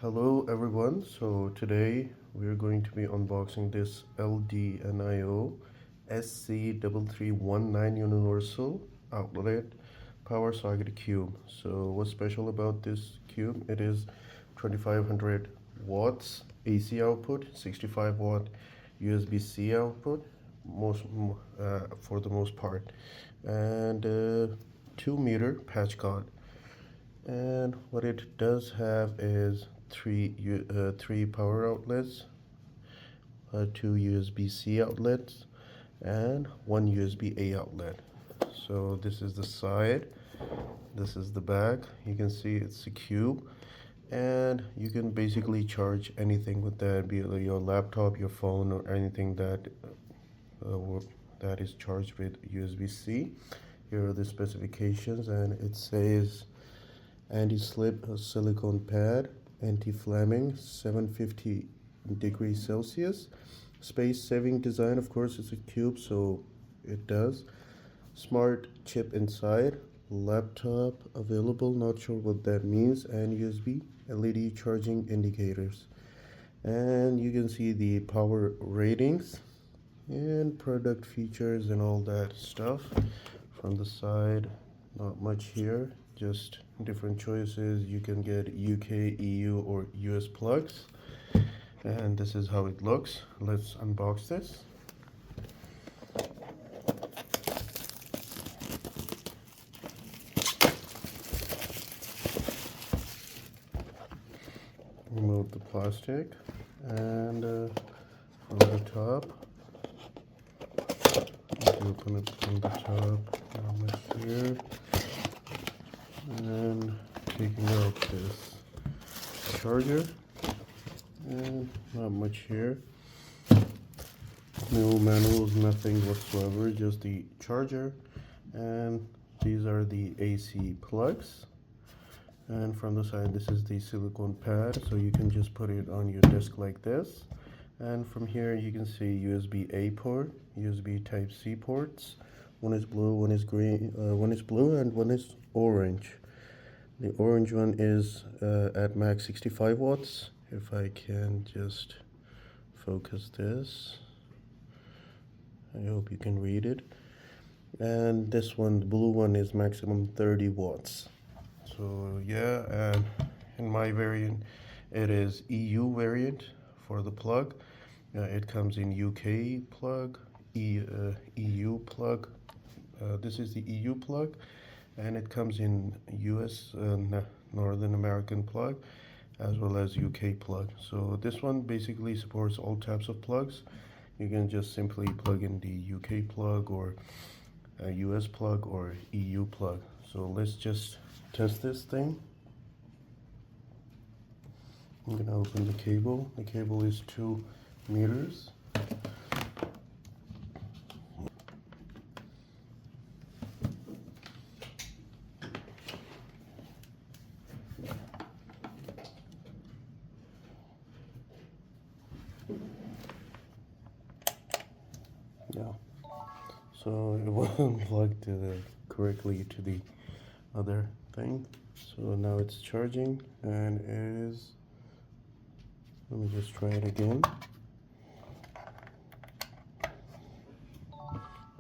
Hello everyone, so today we're going to be unboxing this LDNIO SC3319 universal outlet power socket cube. So what's special about this cube? It is 2500 watts AC output, 65 watt USB-C output for the most part, and 2 meter patch cord. And what it does have is three power outlets, two USB-C outlets, and one USB-A outlet. So this is the side, this is the back. You can see it's a cube, and you can basically charge anything with that, be it your laptop, your phone, or anything that is charged with USB-C. Here are the specifications, and it says anti-slip silicone pad, anti-flamming, 750 degrees Celsius, space-saving design. Of course, it's a cube, so it does. Smart chip inside, laptop available, not sure what that means, and USB LED charging indicators. And you can see the power ratings and product features and all that stuff. From the side, not much here, just different choices. You can get UK, EU, or US plugs, and this is how it looks. Let's unbox this. Remove the plastic, and from the top, open it from the top, not much here, and taking out this charger, and not much here. No manuals, nothing whatsoever, just the charger, and these are the AC plugs. And from the side, this is the silicone pad, so you can just put it on your desk like this. And from here you can see USB-A port, USB Type-C ports. One is blue, one is green, one is blue, and one is orange. The orange one is at max 65 watts. If I can just focus this, I hope you can read it. And this one, the blue one, is maximum 30 watts. So yeah, and in my variant, it is EU variant for the plug. It comes in UK plug, EU plug. This is the EU plug, and it comes in US Northern American plug, as well as UK plug. So this one basically supports all types of plugs. You can just simply plug in the UK plug, or a US plug, or EU plug. So let's just test this thing. I'm gonna open the cable. The cable is 2 meters. Yeah, so it wasn't plugged correctly to the other thing. So now it's charging, and it is, let me just try it again.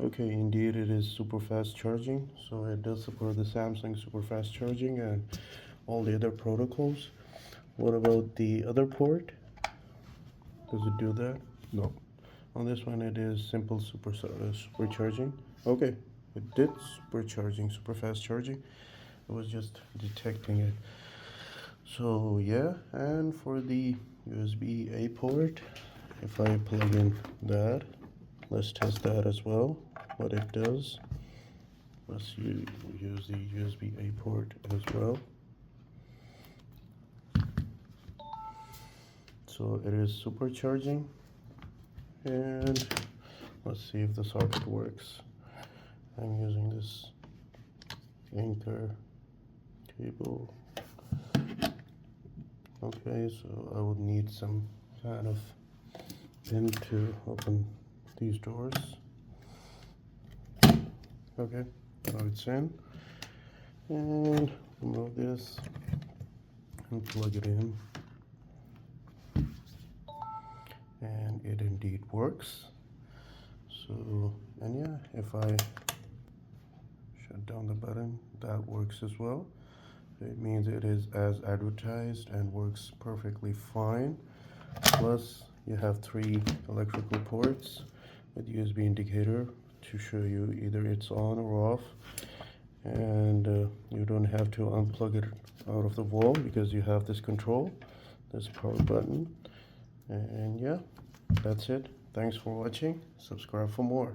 Okay, indeed it is super fast charging, so it does support the Samsung super fast charging and all the other protocols. What about the other port? Does it do that? No. On this one it is simple super charging. Okay, it did super fast charging. I was just detecting it. So yeah, and for the USB-A port, if I plug in that, let's test that as well, what it does. Let's use the USB-A port as well. So it is supercharging, and let's see if the socket works. I'm using this anchor cable. Okay, so I would need some kind of pin to open these doors. Okay, now it's in, and remove this and plug it in. and it indeed works. So, and yeah, if I shut down the button, that works as well. It means it is as advertised and works perfectly fine. Plus, you have 3 electrical ports with USB indicator to show you either it's on or off. And you don't have to unplug it out of the wall because you have this control, this power button. And yeah, that's it. Thanks for watching. Subscribe for more.